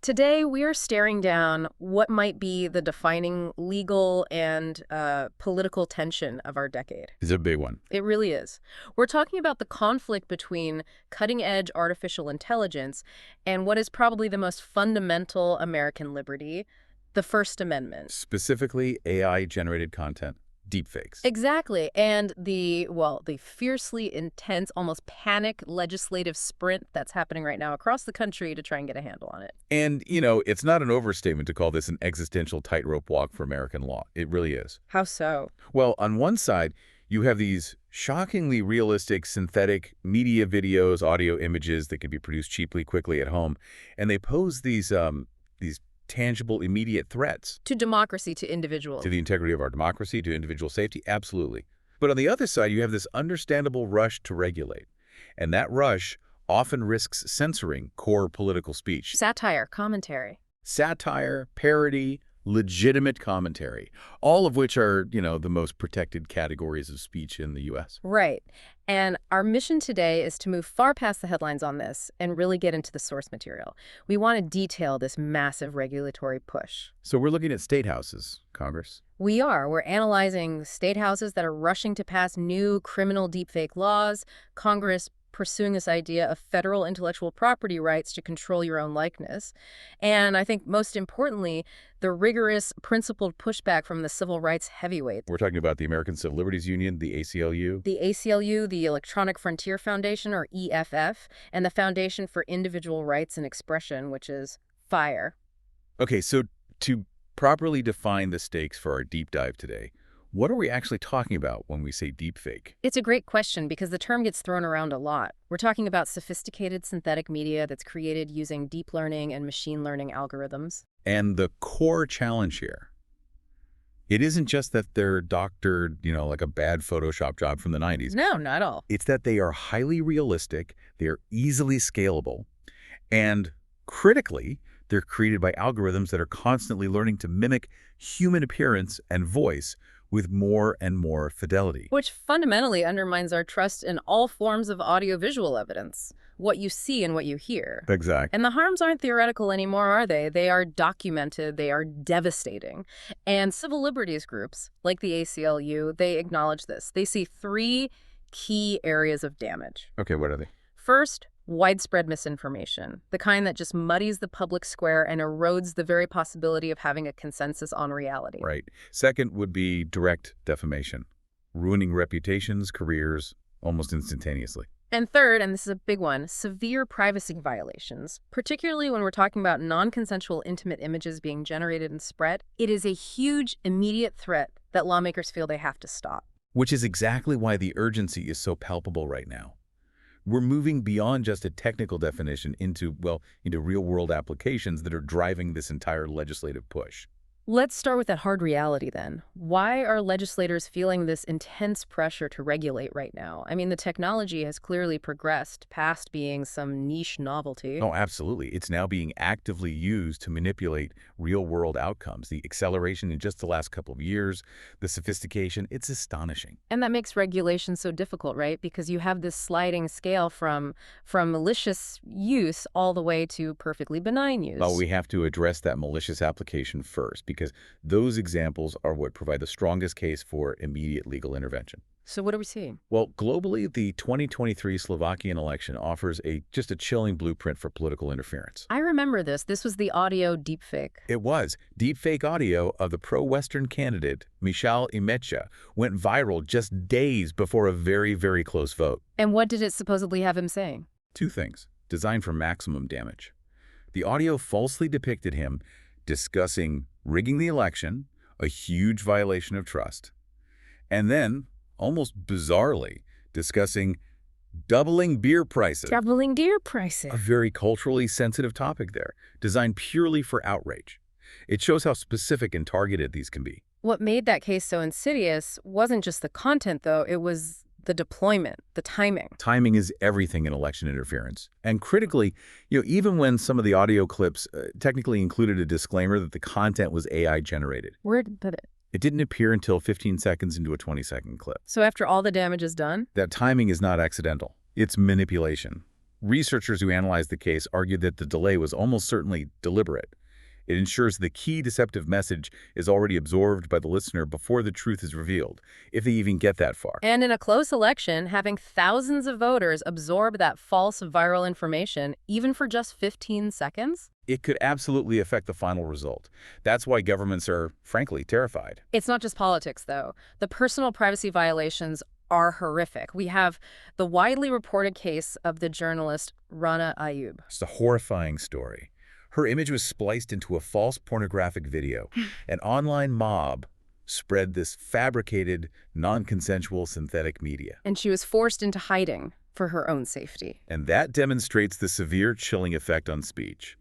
Today, we are staring down what might be the defining legal and political tension of our decade. It's a big one. It really is. We're talking about the conflict between cutting-edge artificial intelligence and what is probably the most fundamental American liberty, the First Amendment. Specifically, AI-generated content, deepfakes. Exactly. And the fiercely intense, almost panic legislative sprint that's happening right now across the country to try and get a handle on it. And, it's not an overstatement to call this an existential tightrope walk for American law. It really is. How so? Well, on one side, you have these shockingly realistic synthetic media videos, audio images that can be produced cheaply, quickly at home, and they pose these tangible, immediate threats. To democracy, to individuals. To the integrity of our democracy, to individual safety, absolutely. But on the other side, you have this understandable rush to regulate. And that rush often risks censoring core political speech. Satire, commentary. Satire, parody, legitimate commentary, all of which are, the most protected categories of speech in the U.S. Right. And our mission today is to move far past the headlines on this and really get into the source material. We want to detail this massive regulatory push. So we're looking at state houses, Congress. We are. We're analyzing state houses that are rushing to pass new criminal deepfake laws, Congress pursuing this idea of federal intellectual property rights to control your own likeness. And I think most importantly, the rigorous, principled pushback from the civil rights heavyweights. We're talking about the American Civil Liberties Union, the ACLU. The ACLU, the Electronic Frontier Foundation, or EFF, and the Foundation for Individual Rights and Expression, which is FIRE. Okay, so to properly define the stakes for our deep dive today, what are we actually talking about when we say deepfake? It's a great question because the term gets thrown around a lot. We're talking about sophisticated synthetic media that's created using deep learning and machine learning algorithms. And the core challenge here, it isn't just that they're doctored, like a bad Photoshop job from the 90s. No, not at all. It's that they are highly realistic, they're easily scalable, and critically, they're created by algorithms that are constantly learning to mimic human appearance and voice with more and more fidelity. Which fundamentally undermines our trust in all forms of audiovisual evidence, what you see and what you hear. Exactly. And the harms aren't theoretical anymore, are they? They are documented, they are devastating. And civil liberties groups, like the ACLU, they acknowledge this. They see three key areas of damage. Okay, what are they? First, widespread misinformation, the kind that just muddies the public square and erodes the very possibility of having a consensus on reality. Right. Second would be direct defamation, ruining reputations, careers, almost instantaneously. And third, and this is a big one, severe privacy violations, particularly when we're talking about non-consensual intimate images being generated and spread. It is a huge, immediate threat that lawmakers feel they have to stop. Which is exactly why the urgency is so palpable right now. We're moving beyond just a technical definition into real-world applications that are driving this entire legislative push. Let's start with that hard reality then. Why are legislators feeling this intense pressure to regulate right now? I mean, the technology has clearly progressed past being some niche novelty. Oh, absolutely. It's now being actively used to manipulate real-world outcomes. The acceleration in just the last couple of years, the sophistication, it's astonishing. And that makes regulation so difficult, right? Because you have this sliding scale from malicious use all the way to perfectly benign use. Well, we have to address that malicious application first, because those examples are what provide the strongest case for immediate legal intervention. So what are we seeing? Well, globally, the 2023 Slovakian election offers just a chilling blueprint for political interference. I remember this. This was the audio deepfake. It was. Deepfake audio of the pro-Western candidate, Michal Imecha, went viral just days before a very, very close vote. And what did it supposedly have him saying? Two things, designed for maximum damage. The audio falsely depicted him discussing rigging the election, a huge violation of trust, and then, almost bizarrely, discussing doubling beer prices. Doubling beer prices. A very culturally sensitive topic there, designed purely for outrage. It shows how specific and targeted these can be. What made that case so insidious wasn't just the content, though. It was the deployment, the timing. Timing is everything in election interference. And critically, even when some of the audio clips technically included a disclaimer that the content was AI generated. Where did it? It didn't appear until 15 seconds into a 20-second clip. So after all the damage is done? That timing is not accidental. It's manipulation. Researchers who analyzed the case argued that the delay was almost certainly deliberate. It ensures the key deceptive message is already absorbed by the listener before the truth is revealed, if they even get that far. And in a close election, having thousands of voters absorb that false viral information, even for just 15 seconds? It could absolutely affect the final result. That's why governments are, frankly, terrified. It's not just politics, though. The personal privacy violations are horrific. We have the widely reported case of the journalist Rana Ayub. It's a horrifying story. Her image was spliced into a false pornographic video. An online mob spread this fabricated, non-consensual synthetic media. And she was forced into hiding for her own safety. And that demonstrates the severe chilling effect on speech.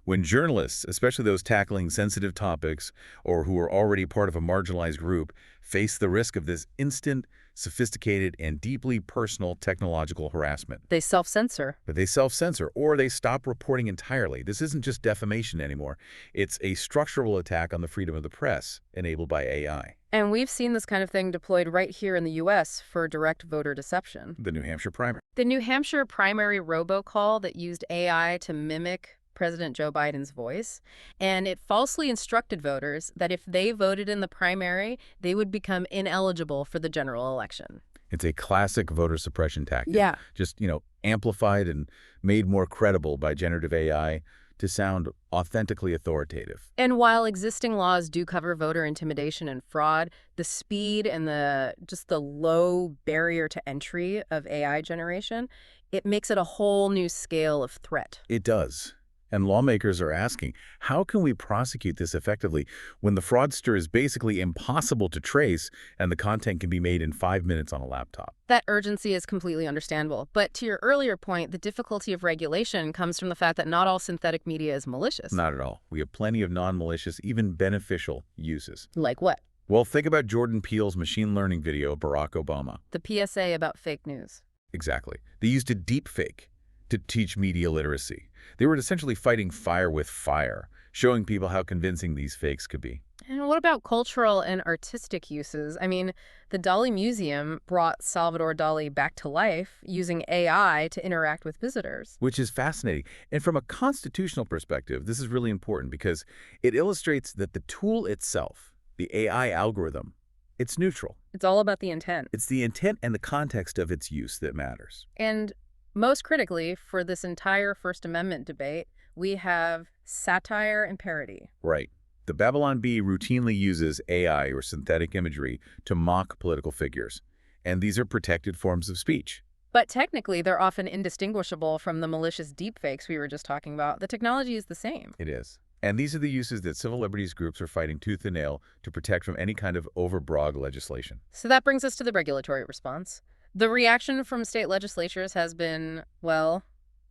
When journalists, especially those tackling sensitive topics or who are already part of a marginalized group, face the risk of this instant, sophisticated, and deeply personal technological harassment. They self-censor. But they self-censor or they stop reporting entirely. This isn't just defamation anymore. It's a structural attack on the freedom of the press enabled by AI. And we've seen this kind of thing deployed right here in the U.S. for direct voter deception. The New Hampshire primary. The New Hampshire primary robocall that used AI to mimic President Joe Biden's voice, and it falsely instructed voters that if they voted in the primary, they would become ineligible for the general election. It's a classic voter suppression tactic. Yeah. Just, amplified and made more credible by generative AI to sound authentically authoritative. And while existing laws do cover voter intimidation and fraud, the speed and the low barrier to entry of AI generation, it makes it a whole new scale of threat. It does. And lawmakers are asking, how can we prosecute this effectively when the fraudster is basically impossible to trace and the content can be made in 5 minutes on a laptop? That urgency is completely understandable. But to your earlier point, the difficulty of regulation comes from the fact that not all synthetic media is malicious. Not at all. We have plenty of non-malicious, even beneficial uses. Like what? Well, think about Jordan Peele's machine learning video of Barack Obama. The PSA about fake news. Exactly. They used a deepfake to teach media literacy. They were essentially fighting fire with fire, showing people how convincing these fakes could be. And what about cultural and artistic uses? I mean, the Dali Museum brought Salvador Dali back to life using AI to interact with visitors. Which is fascinating. And from a constitutional perspective, this is really important because it illustrates that the tool itself, the AI algorithm, it's neutral. It's all about the intent. It's the intent and the context of its use that matters. And most critically, for this entire First Amendment debate, we have satire and parody. Right. The Babylon Bee routinely uses AI or synthetic imagery to mock political figures, and these are protected forms of speech. But technically, they're often indistinguishable from the malicious deepfakes we were just talking about. The technology is the same. It is. And these are the uses that civil liberties groups are fighting tooth and nail to protect from any kind of overbroad legislation. So that brings us to the regulatory response. The reaction from state legislatures has been, well,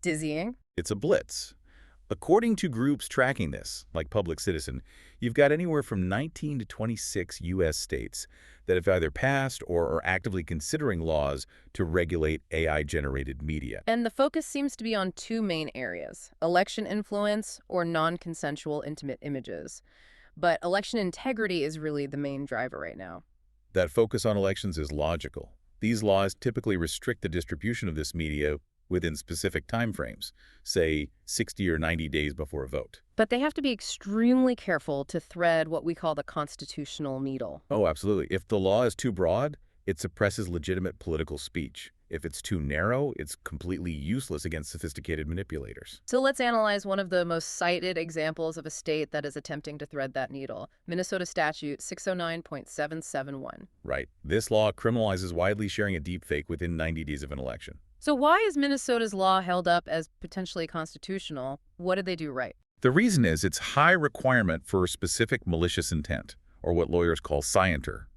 dizzying. It's a blitz. According to groups tracking this, like Public Citizen, you've got anywhere from 19 to 26 U.S. states that have either passed or are actively considering laws to regulate AI-generated media. And the focus seems to be on two main areas, election influence or non-consensual intimate images. But election integrity is really the main driver right now. That focus on elections is logical. These laws typically restrict the distribution of this media within specific timeframes, say 60 or 90 days before a vote. But they have to be extremely careful to thread what we call the constitutional needle. Oh, absolutely. If the law is too broad, it suppresses legitimate political speech. If it's too narrow, it's completely useless against sophisticated manipulators. So let's analyze one of the most cited examples of a state that is attempting to thread that needle, Minnesota Statute 609.771. Right. This law criminalizes widely sharing a deepfake within 90 days of an election. So why is Minnesota's law held up as potentially constitutional? What did they do right? The reason is its high requirement for specific malicious intent, or what lawyers call scienter.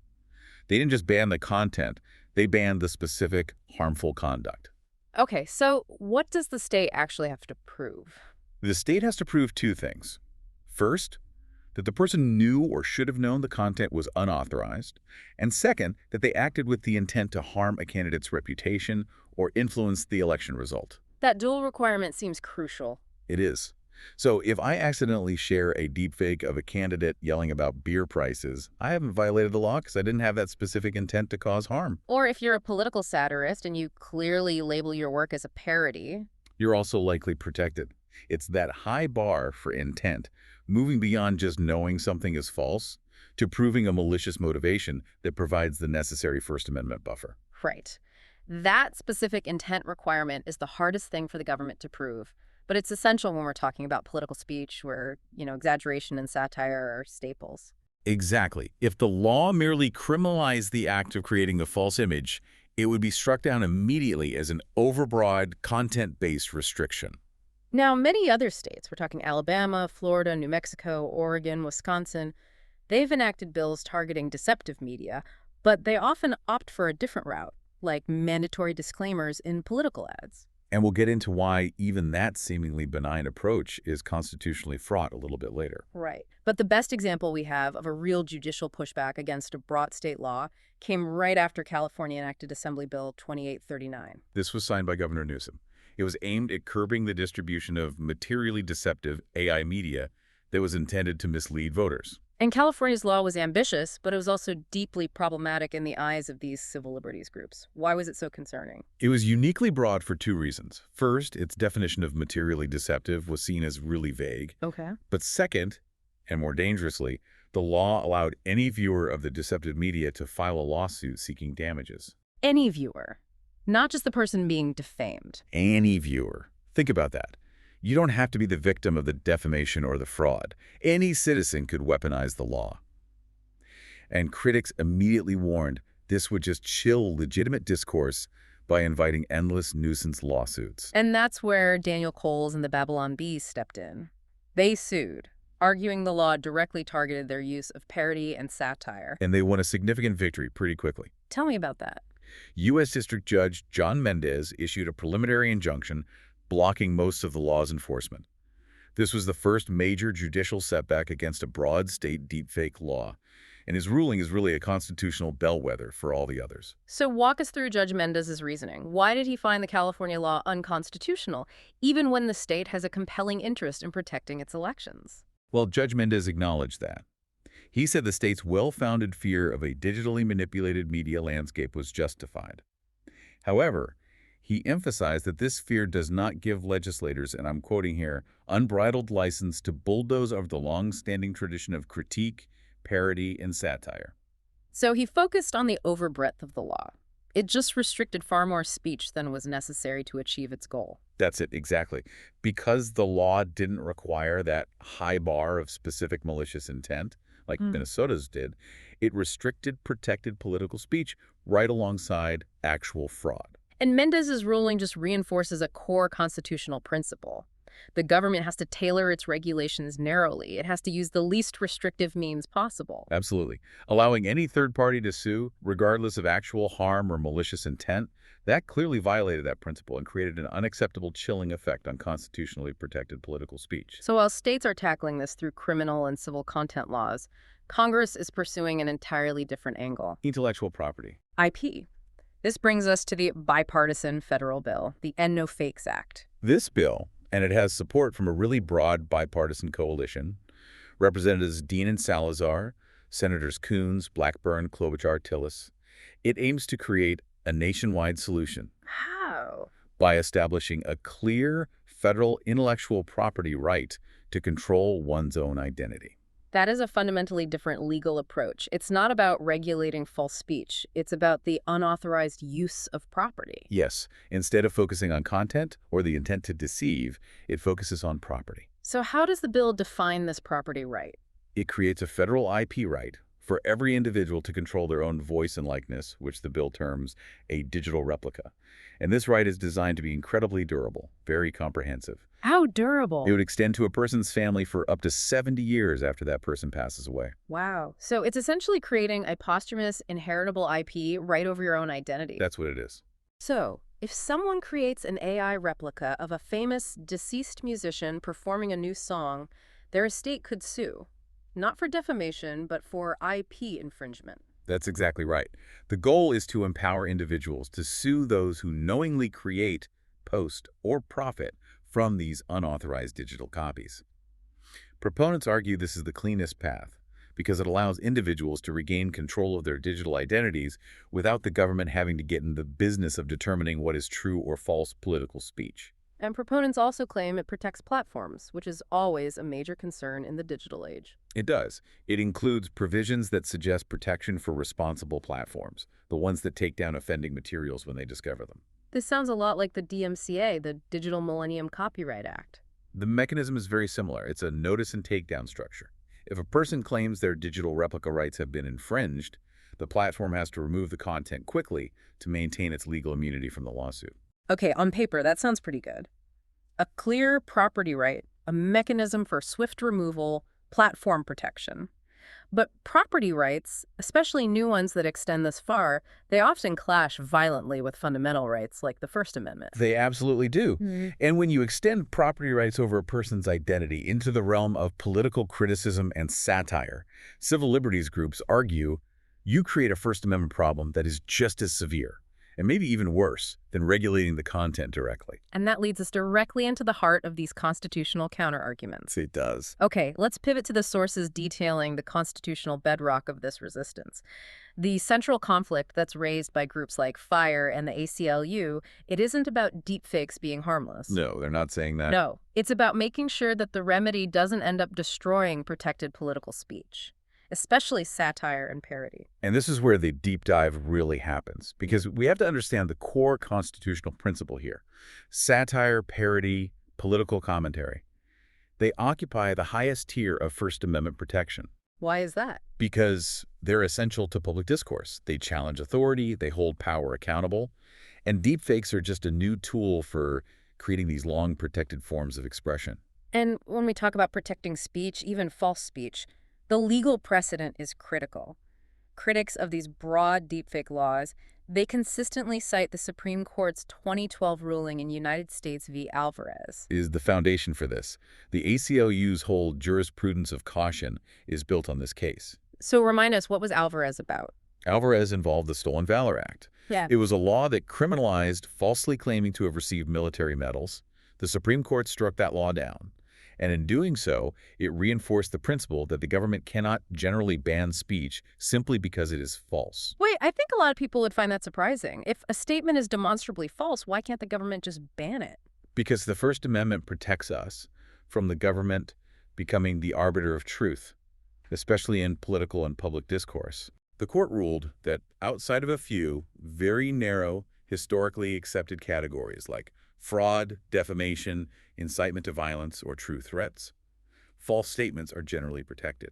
They didn't just ban the content, they banned the specific harmful conduct. Okay, so what does the state actually have to prove? The state has to prove two things. First, that the person knew or should have known the content was unauthorized, and second, that they acted with the intent to harm a candidate's reputation or influence the election result. That dual requirement seems crucial. It is. So if I accidentally share a deepfake of a candidate yelling about beer prices, I haven't violated the law because I didn't have that specific intent to cause harm. Or if you're a political satirist and you clearly label your work as a parody. you're also likely protected. It's that high bar for intent, moving beyond just knowing something is false to proving a malicious motivation that provides the necessary First Amendment buffer. Right. That specific intent requirement is the hardest thing for the government to prove, but it's essential when we're talking about political speech where, exaggeration and satire are staples. Exactly. If the law merely criminalized the act of creating a false image, it would be struck down immediately as an overbroad, content-based restriction. Now, many other states, we're talking Alabama, Florida, New Mexico, Oregon, Wisconsin, they've enacted bills targeting deceptive media, but they often opt for a different route, like mandatory disclaimers in political ads. And we'll get into why even that seemingly benign approach is constitutionally fraught a little bit later. Right. But the best example we have of a real judicial pushback against a broad state law came right after California enacted Assembly Bill 2839. This was signed by Governor Newsom. It was aimed at curbing the distribution of materially deceptive AI media that was intended to mislead voters. And California's law was ambitious, but it was also deeply problematic in the eyes of these civil liberties groups. Why was it so concerning? It was uniquely broad for two reasons. First, its definition of materially deceptive was seen as really vague. Okay. But second, and more dangerously, the law allowed any viewer of the deceptive media to file a lawsuit seeking damages. Any viewer, not just the person being defamed. Any viewer. Think about that. You don't have to be the victim of the defamation or the fraud. Any citizen could weaponize the law. And critics immediately warned this would just chill legitimate discourse by inviting endless nuisance lawsuits. And that's where Daniel Kohls and the Babylon Bees stepped in. They sued, arguing the law directly targeted their use of parody and satire. And they won a significant victory pretty quickly. Tell me about that. U.S. District Judge John Mendez issued a preliminary injunction blocking most of the law's enforcement. This was the first major judicial setback against a broad state deepfake law, and his ruling is really a constitutional bellwether for all the others. So walk us through Judge Mendez's reasoning. Why did he find the California law unconstitutional, even when the state has a compelling interest in protecting its elections? Well, Judge Mendez acknowledged that. He said the state's well-founded fear of a digitally manipulated media landscape was justified. However, he emphasized that this fear does not give legislators, and I'm quoting here, unbridled license to bulldoze over the long-standing tradition of critique, parody, and satire. So he focused on the overbreadth of the law. It just restricted far more speech than was necessary to achieve its goal. That's it, exactly. Because the law didn't require that high bar of specific malicious intent, like Minnesota's did, it restricted protected political speech right alongside actual fraud. And Mendez's ruling just reinforces a core constitutional principle. The government has to tailor its regulations narrowly. It has to use the least restrictive means possible. Absolutely. Allowing any third party to sue, regardless of actual harm or malicious intent, that clearly violated that principle and created an unacceptable chilling effect on constitutionally protected political speech. So while states are tackling this through criminal and civil content laws, Congress is pursuing an entirely different angle. Intellectual property. IP. This brings us to the bipartisan federal bill, the End No Fakes Act. This bill, and it has support from a really broad bipartisan coalition, Representatives Dean and Salazar, Senators Coons, Blackburn, Klobuchar-Tillis. It aims to create a nationwide solution. How? By establishing a clear federal intellectual property right to control one's own identity. That is a fundamentally different legal approach. It's not about regulating false speech. It's about the unauthorized use of property. Yes, instead of focusing on content or the intent to deceive, it focuses on property. So how does the bill define this property right? It creates a federal IP right for every individual to control their own voice and likeness, which the bill terms a digital replica. And this right is designed to be incredibly durable, very comprehensive. How durable? It would extend to a person's family for up to 70 years after that person passes away. Wow. So it's essentially creating a posthumous, inheritable IP right over your own identity. That's what it is. So, if someone creates an AI replica of a famous deceased musician performing a new song, their estate could sue. Not for defamation, but for IP infringement. That's exactly right. The goal is to empower individuals to sue those who knowingly create, post, or profit from these unauthorized digital copies. Proponents argue this is the cleanest path because it allows individuals to regain control of their digital identities without the government having to get in the business of determining what is true or false political speech. And proponents also claim it protects platforms, which is always a major concern in the digital age. It does. It includes provisions that suggest protection for responsible platforms, the ones that take down offending materials when they discover them. This sounds a lot like the DMCA, the Digital Millennium Copyright Act. The mechanism is very similar. It's a notice and takedown structure. If a person claims their digital replica rights have been infringed, the platform has to remove the content quickly to maintain its legal immunity from the lawsuit. Okay, on paper, that sounds pretty good. A clear property right, a mechanism for swift removal, platform protection. But property rights, especially new ones that extend this far, they often clash violently with fundamental rights like the First Amendment. They absolutely do. And when you extend property rights over a person's identity into the realm of political criticism and satire, civil liberties groups argue you create a First Amendment problem that is just as severe, and maybe even worse, than regulating the content directly. And that leads us directly into the heart of these constitutional counterarguments. It does. Okay, let's pivot to the sources detailing the constitutional bedrock of this resistance. The central conflict that's raised by groups like FIRE and the ACLU, it isn't about deepfakes being harmless. No, they're not saying that. No, it's about making sure that the remedy doesn't end up destroying protected political speech, especially satire and parody. And this is where the deep dive really happens, because we have to understand the core constitutional principle here. Satire, parody, political commentary. They occupy the highest tier of First Amendment protection. Why is that? Because they're essential to public discourse. They challenge authority, they hold power accountable, and deepfakes are just a new tool for creating these long-protected forms of expression. And when we talk about protecting speech, even false speech, the legal precedent is critical. Critics of these broad deepfake laws, they consistently cite the Supreme Court's 2012 ruling in United States v. Alvarez. Is the foundation for this. The ACLU's whole jurisprudence of caution is built on this case. So remind us, what was Alvarez about? Alvarez involved the Stolen Valor Act. Yeah. It was a law that criminalized falsely claiming to have received military medals. The Supreme Court struck that law down. And in doing so, it reinforced the principle that the government cannot generally ban speech simply because it is false. Wait, I think a lot of people would find that surprising. If a statement is demonstrably false, why can't the government just ban it? Because the First Amendment protects us from the government becoming the arbiter of truth, especially in political and public discourse. The court ruled that outside of a few very narrow, historically accepted categories like fraud, defamation, incitement to violence, or true threats, false statements are generally protected.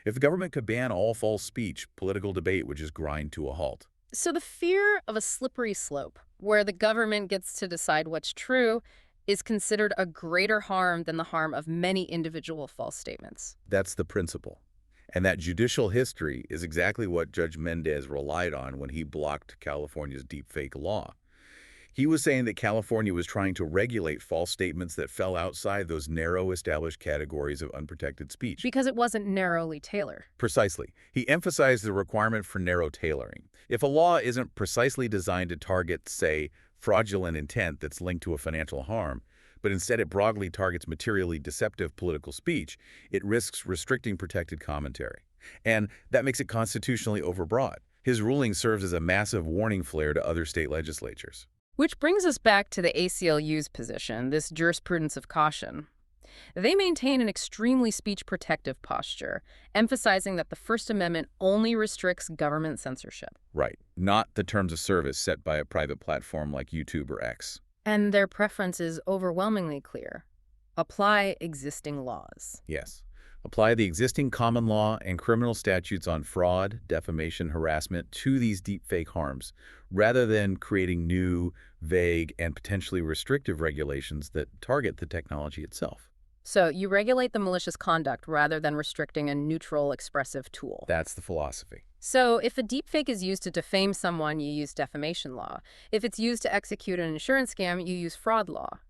If the government could ban all false speech, political debate would just grind to a halt. So the fear of a slippery slope, where the government gets to decide what's true, is considered a greater harm than the harm of many individual false statements. That's the principle. And that judicial history is exactly what Judge Mendez relied on when he blocked California's deepfake law. He was saying that California was trying to regulate false statements that fell outside those narrow established categories of unprotected speech. Because it wasn't narrowly tailored. Precisely. He emphasized the requirement for narrow tailoring. If a law isn't precisely designed to target, say, fraudulent intent that's linked to a financial harm, but instead it broadly targets materially deceptive political speech, it risks restricting protected commentary. And that makes it constitutionally overbroad. His ruling serves as a massive warning flare to other state legislatures. Which brings us back to the ACLU's position, this jurisprudence of caution. They maintain an extremely speech-protective posture, emphasizing that the First Amendment only restricts government censorship. Right, not the terms of service set by a private platform like YouTube or X. And their preference is overwhelmingly clear. Apply existing laws. Yes. Apply the existing common law and criminal statutes on fraud, defamation, harassment to these deepfake harms, rather than creating new, vague, and potentially restrictive regulations that target the technology itself. So you regulate the malicious conduct rather than restricting a neutral expressive tool. That's the philosophy. So if a deepfake is used to defame someone, you use defamation law. If it's used to execute an insurance scam, you use fraud law.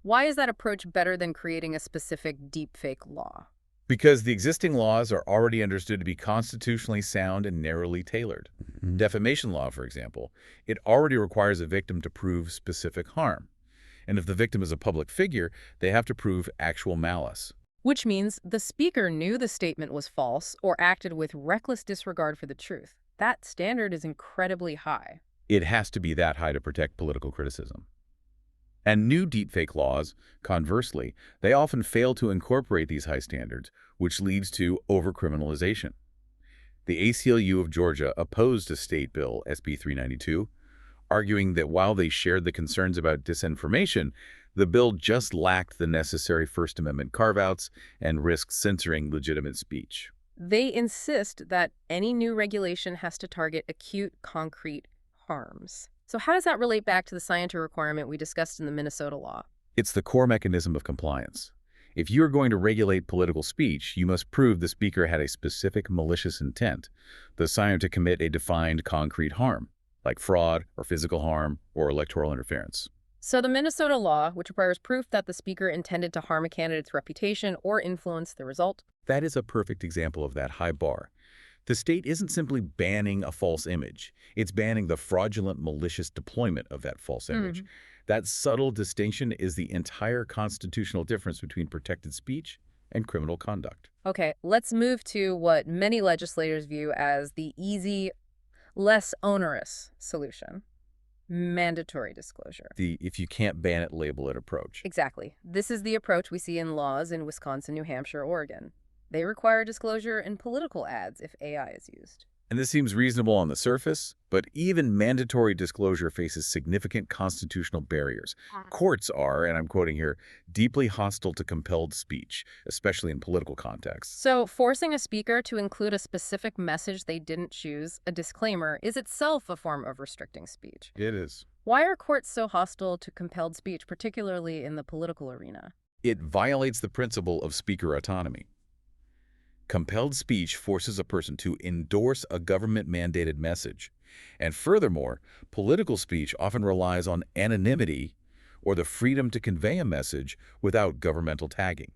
Why is that approach better than creating a specific deepfake law? Because the existing laws are already understood to be constitutionally sound and narrowly tailored. Defamation law, for example, it already requires a victim to prove specific harm. And if the victim is a public figure, they have to prove actual malice. Which means the speaker knew the statement was false or acted with reckless disregard for the truth. That standard is incredibly high. It has to be that high to protect political criticism. And new deepfake laws, conversely, they often fail to incorporate these high standards, which leads to overcriminalization. The ACLU of Georgia opposed a state bill, SB 392, arguing that while they shared the concerns about disinformation, the bill just lacked the necessary First Amendment carve-outs and risked censoring legitimate speech. They insist that any new regulation has to target acute, concrete harms. So how does that relate back to the scienter requirement we discussed in the Minnesota law? It's the core mechanism of compliance. If you are going to regulate political speech, you must prove the speaker had a specific malicious intent, the desire to commit a defined concrete harm, like fraud or physical harm or electoral interference. So the Minnesota law, which requires proof that the speaker intended to harm a candidate's reputation or influence the result. That is a perfect example of that high bar. The state isn't simply banning a false image. It's banning the fraudulent, malicious deployment of that false image. That subtle distinction is the entire constitutional difference between protected speech and criminal conduct. Okay, let's move to what many legislators view as the easy, less onerous solution. Mandatory disclosure. The if you can't ban it, label it approach. Exactly. This is the approach we see in laws in Wisconsin, New Hampshire, Oregon. They require disclosure in political ads if AI is used. And this seems reasonable on the surface, but even mandatory disclosure faces significant constitutional barriers. Courts are, and I'm quoting here, deeply hostile to compelled speech, especially in political contexts. So forcing a speaker to include a specific message they didn't choose, a disclaimer, is itself a form of restricting speech. It is. Why are courts so hostile to compelled speech, particularly in the political arena? It violates the principle of speaker autonomy. Compelled speech forces a person to endorse a government-mandated message. And furthermore, political speech often relies on anonymity or the freedom to convey a message without governmental tagging.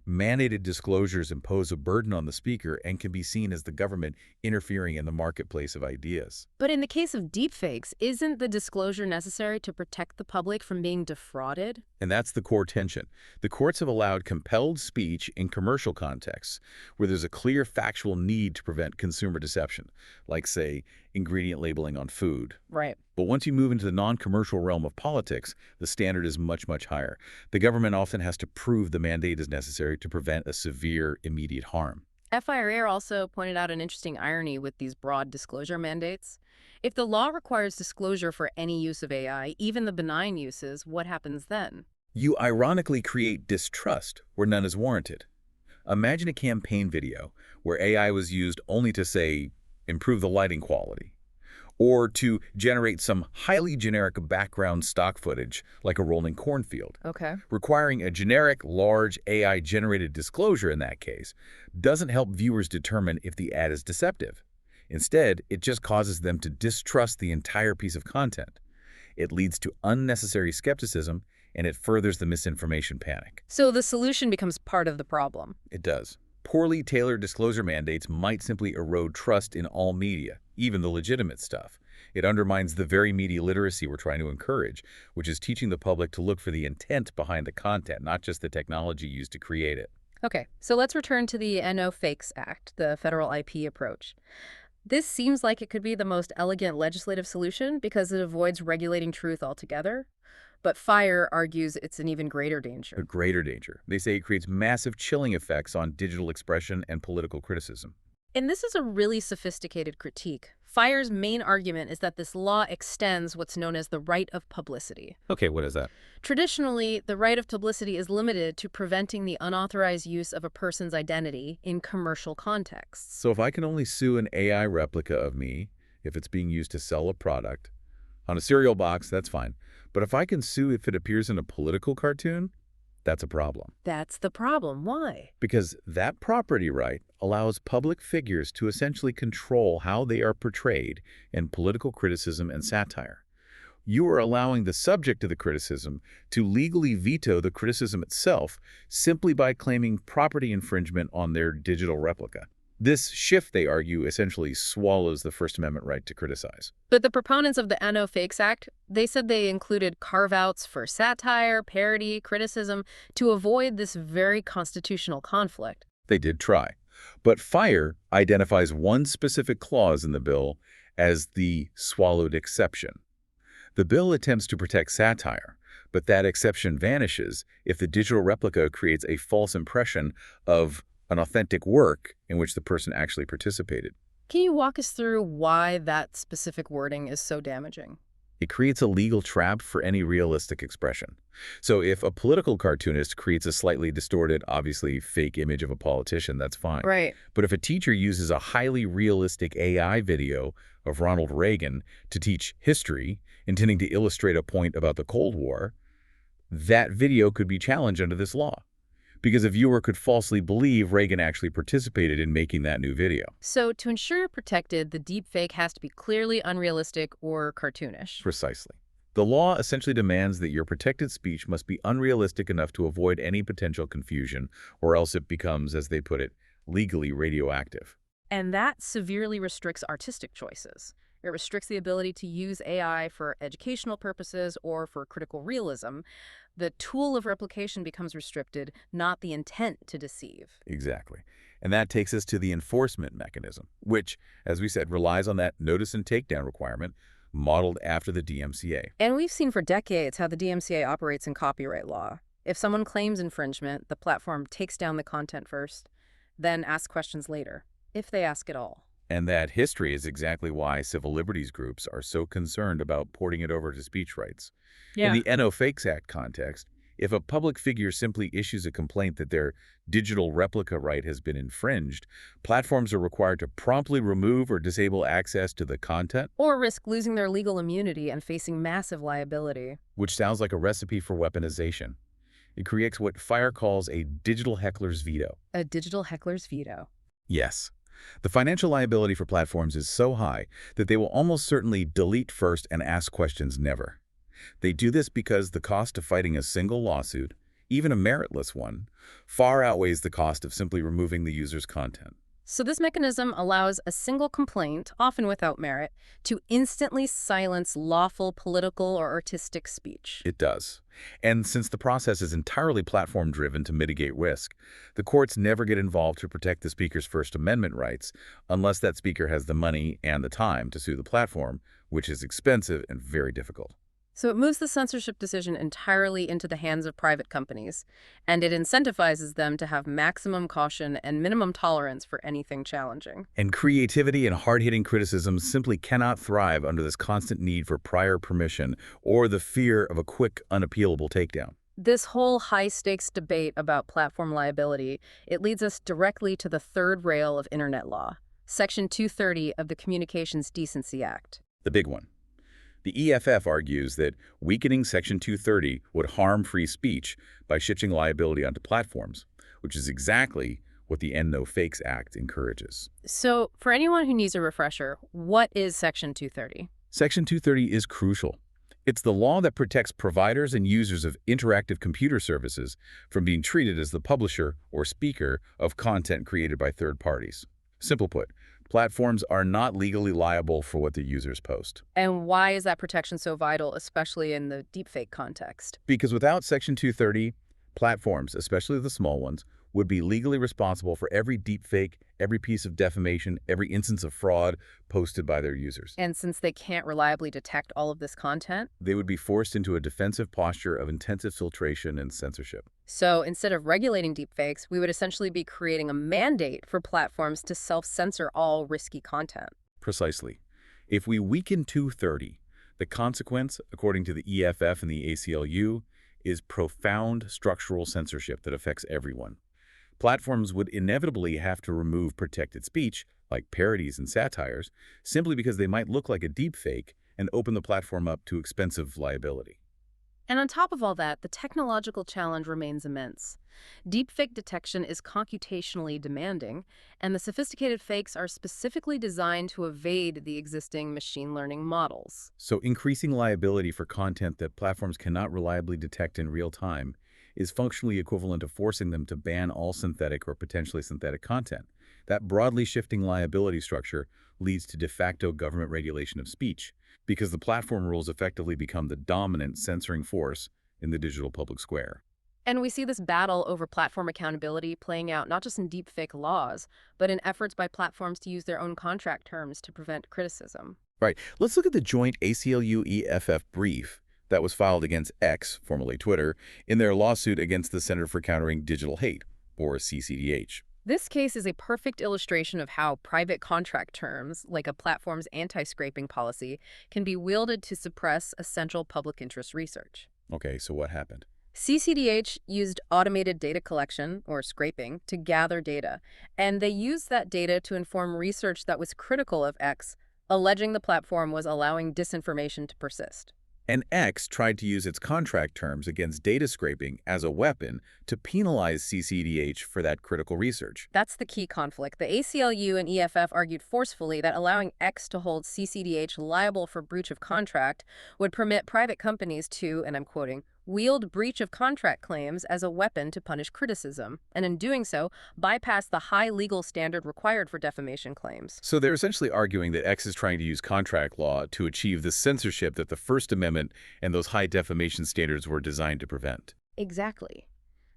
Mandated disclosures impose a burden on the speaker and can be seen as the government interfering in the marketplace of ideas. But in the case of deepfakes, isn't the disclosure necessary to protect the public from being defrauded? And that's the core tension. The courts have allowed compelled speech in commercial contexts where there's a clear factual need to prevent consumer deception, like, say, ingredient labeling on food. Right. But once you move into the non-commercial realm of politics, the standard is much, much higher. The government often has to prove the mandate is necessary to prevent a severe, immediate harm. FIRA also pointed out an interesting irony with these broad disclosure mandates. If the law requires disclosure for any use of AI, even the benign uses, what happens then? You ironically create distrust where none is warranted. Imagine a campaign video where AI was used only to, say, improve the lighting quality, or to generate some highly generic background stock footage like a rolling cornfield. Okay. Requiring a generic, large AI-generated disclosure in that case doesn't help viewers determine if the ad is deceptive. Instead, it just causes them to distrust the entire piece of content. It leads to unnecessary skepticism, and it furthers the misinformation panic. So the solution becomes part of the problem. It does. Poorly tailored disclosure mandates might simply erode trust in all media, even the legitimate stuff. It undermines the very media literacy we're trying to encourage, which is teaching the public to look for the intent behind the content, not just the technology used to create it. Okay, so let's return to the No Fakes Act, the federal IP approach. This seems like it could be the most elegant legislative solution because it avoids regulating truth altogether. But FIRE argues it's an even greater danger. A greater danger. They say it creates massive chilling effects on digital expression and political criticism. And this is a really sophisticated critique. FIRE's main argument is that this law extends what's known as the right of publicity. Okay, what is that? Traditionally, the right of publicity is limited to preventing the unauthorized use of a person's identity in commercial contexts. So if I can only sue an AI replica of me, if it's being used to sell a product, on a cereal box, that's fine. But if I can sue if it appears in a political cartoon, that's a problem. That's the problem. Why? Because that property right allows public figures to essentially control how they are portrayed in political criticism and satire. You are allowing the subject of the criticism to legally veto the criticism itself simply by claiming property infringement on their digital replica. This shift, they argue, essentially swallows the First Amendment right to criticize. But the proponents of the No Fakes Act, they said they included carve-outs for satire, parody, criticism to avoid this very constitutional conflict. They did try. But FIRE identifies one specific clause in the bill as the swallowed exception. The bill attempts to protect satire, But that exception vanishes if the digital replica creates a false impression of an authentic work in which the person actually participated. Can you walk us through why that specific wording is so damaging? It creates a legal trap for any realistic expression. So if a political cartoonist creates a slightly distorted, obviously fake image of a politician, that's fine. Right. But if a teacher uses a highly realistic AI video of Ronald Reagan to teach history, intending to illustrate a point about the Cold War, that video could be challenged under this law, because a viewer could falsely believe Reagan actually participated in making that new video. So to ensure you're protected, the deepfake has to be clearly unrealistic or cartoonish. Precisely. The law essentially demands that your protected speech must be unrealistic enough to avoid any potential confusion, or else it becomes, as they put it, legally radioactive. And that severely restricts artistic choices. It restricts the ability to use AI for educational purposes or for critical realism. The tool of replication becomes restricted, not the intent to deceive. Exactly. And that takes us to the enforcement mechanism, which, as we said, relies on that notice and takedown requirement modeled after the DMCA. And we've seen for decades how the DMCA operates in copyright law. If someone claims infringement, the platform takes down the content first, then asks questions later, if they ask at all. And that history is exactly why civil liberties groups are so concerned about porting it over to speech rights. In the No Fakes Act context, if a public figure simply issues a complaint that their digital replica right has been infringed, platforms are required to promptly remove or disable access to the content, Or risk losing their legal immunity and facing massive liability. which sounds like a recipe for weaponization. It creates what FIRE calls a digital heckler's veto. A digital heckler's veto. Yes. The financial liability for platforms is so high that they will almost certainly delete first and ask questions never. They do this because the cost of fighting a single lawsuit, even a meritless one, far outweighs the cost of simply removing the user's content. So this mechanism allows a single complaint, often without merit, to instantly silence lawful political or artistic speech. It does. And since the process is entirely platform-driven to mitigate risk, the courts never get involved to protect the speaker's First Amendment rights unless that speaker has the money and the time to sue the platform, which is expensive and very difficult. So it moves the censorship decision entirely into the hands of private companies, and it incentivizes them to have maximum caution and minimum tolerance for anything challenging. And creativity and hard-hitting criticism simply cannot thrive under this constant need for prior permission or the fear of a quick, unappealable takedown. This whole high-stakes debate about platform liability, it leads us directly to the third rail of internet law, Section 230 of the Communications Decency Act. The big one. The EFF argues that weakening Section 230 would harm free speech by shifting liability onto platforms, which is exactly what the No Fakes Act encourages. So, for anyone who needs a refresher, what is Section 230? Section 230 is crucial. It's the law that protects providers and users of interactive computer services from being treated as the publisher or speaker of content created by third parties. Simple put, platforms are not legally liable for what their users post. And why is that protection so vital, especially in the deepfake context? Because without Section 230, platforms, especially the small ones, would be legally responsible for every deepfake, every piece of defamation, every instance of fraud posted by their users. And since they can't reliably detect all of this content, They would be forced into a defensive posture of intensive filtration and censorship. so instead of regulating deepfakes, we would essentially be creating a mandate for platforms to self-censor all risky content. Precisely. If we weaken 230, the consequence, according to the EFF and the ACLU, is profound structural censorship that affects everyone. Platforms would inevitably have to remove protected speech, like parodies and satires, simply because they might look like a deepfake and open the platform up to expensive liability. And on top of all that, the technological challenge remains immense. Deepfake detection is computationally demanding, and the sophisticated fakes are specifically designed to evade the existing machine learning models. So increasing liability for content that platforms cannot reliably detect in real time is functionally equivalent to forcing them to ban all synthetic or potentially synthetic content. That broadly shifting liability structure leads to de facto government regulation of speech, because the platform rules effectively become the dominant censoring force in the digital public square. And we see this battle over platform accountability playing out not just in deepfake laws, but in efforts by platforms to use their own contract terms to prevent criticism. Right. Let's look at the joint ACLU-EFF brief that was filed against X, formerly Twitter, in their lawsuit against the Center for Countering Digital Hate, or CCDH. This case is a perfect illustration of how private contract terms, like a platform's anti-scraping policy, can be wielded to suppress essential public interest research. Okay, so what happened? CCDH used automated data collection, or scraping, to gather data, and they used that data to inform research that was critical of X, alleging the platform was allowing disinformation to persist. And X tried to use its contract terms against data scraping as a weapon to penalize CCDH for that critical research. That's the key conflict. The ACLU and EFF argued forcefully that allowing X to hold CCDH liable for breach of contract would permit private companies to, and I'm quoting, wield breach of contract claims as a weapon to punish criticism, and in doing so, bypass the high legal standard required for defamation claims. So they're essentially arguing that X is trying to use contract law to achieve the censorship that the First Amendment and those high defamation standards were designed to prevent. Exactly.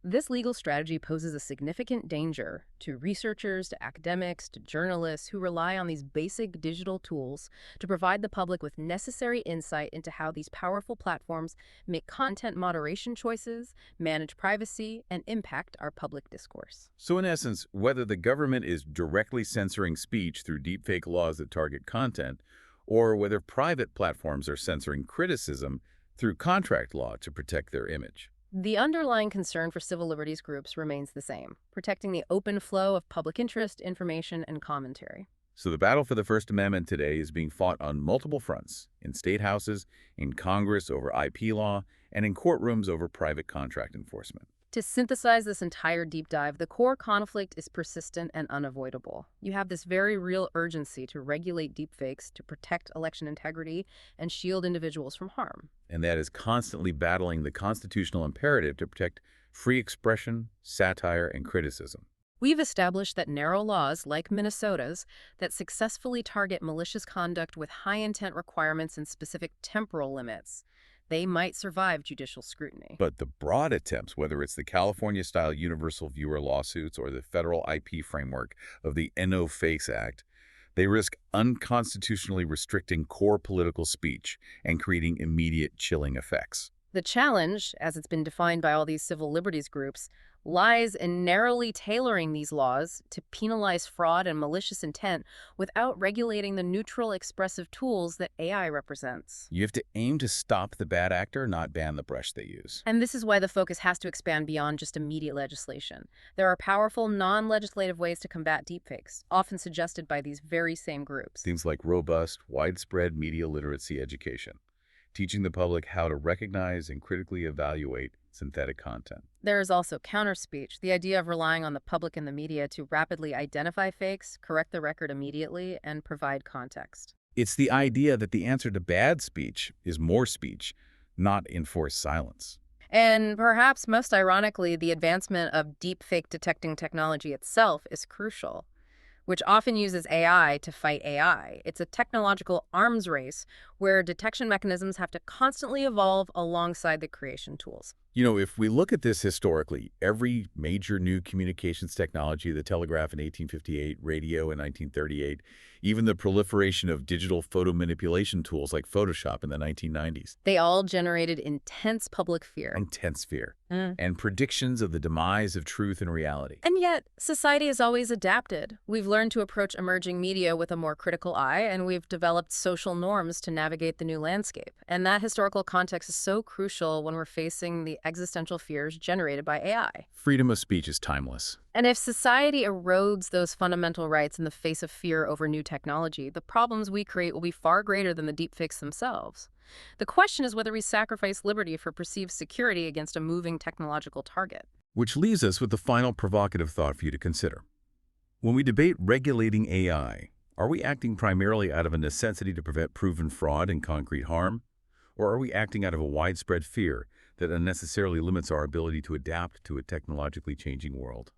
This legal strategy poses a significant danger to researchers, to academics, to journalists who rely on these basic digital tools to provide the public with necessary insight into how these powerful platforms make content moderation choices, manage privacy, and impact our public discourse. So in essence, whether the government is directly censoring speech through deepfake laws that target content, or whether private platforms are censoring criticism through contract law to protect their image. The underlying concern for civil liberties groups remains the same, protecting the open flow of public interest, information, and commentary. So the battle for the First Amendment today is being fought on multiple fronts, in state houses, in Congress over IP law, and in courtrooms over private contract enforcement. To synthesize this entire deep dive, the core conflict is persistent and unavoidable. You have this very real urgency to regulate deepfakes, to protect election integrity, and shield individuals from harm. And that is constantly battling the constitutional imperative to protect free expression, satire, and criticism. We've established that narrow laws, like Minnesota's, that successfully target malicious conduct with high-intent requirements and specific temporal limits, they might survive judicial scrutiny. But the broad attempts, whether it's the California-style universal viewer lawsuits or the federal IP framework of the No Fakes Act, they risk unconstitutionally restricting core political speech and creating immediate chilling effects. The challenge, as it's been defined by all these civil liberties groups, lies in narrowly tailoring these laws to penalize fraud and malicious intent without regulating the neutral expressive tools that AI represents. You have to aim to stop the bad actor, not ban the brush they use. And this is why the focus has to expand beyond just immediate legislation. There are powerful, non-legislative ways to combat deepfakes, often suggested by these very same groups. Things like robust, widespread media literacy education, teaching the public how to recognize and critically evaluate synthetic content. There is also counterspeech, the idea of relying on the public and the media to rapidly identify fakes, correct the record immediately, and provide context. It's the idea that the answer to bad speech is more speech, not enforced silence. And perhaps most ironically, the advancement of deepfake detecting technology itself is crucial, which often uses AI to fight AI. It's a technological arms race where detection mechanisms have to constantly evolve alongside the creation tools. You know, if we look at this historically, every major new communications technology, the telegraph in 1858, radio in 1938, even the proliferation of digital photo manipulation tools like Photoshop in the 1990s. They all generated intense public fear. Intense fear. And predictions of the demise of truth and reality. And yet, society has always adapted. We've learned to approach emerging media with a more critical eye, and we've developed social norms to navigate the new landscape. And that historical context is so crucial when we're facing the existential fears generated by AI. Freedom of speech is timeless. And if society erodes those fundamental rights in the face of fear over new technology, the problems we create will be far greater than the deepfakes themselves. The question is whether we sacrifice liberty for perceived security against a moving technological target. Which leaves us with the final provocative thought for you to consider. When we debate regulating AI, are we acting primarily out of a necessity to prevent proven fraud and concrete harm? Or are we acting out of a widespread fear that unnecessarily limits our ability to adapt to a technologically changing world?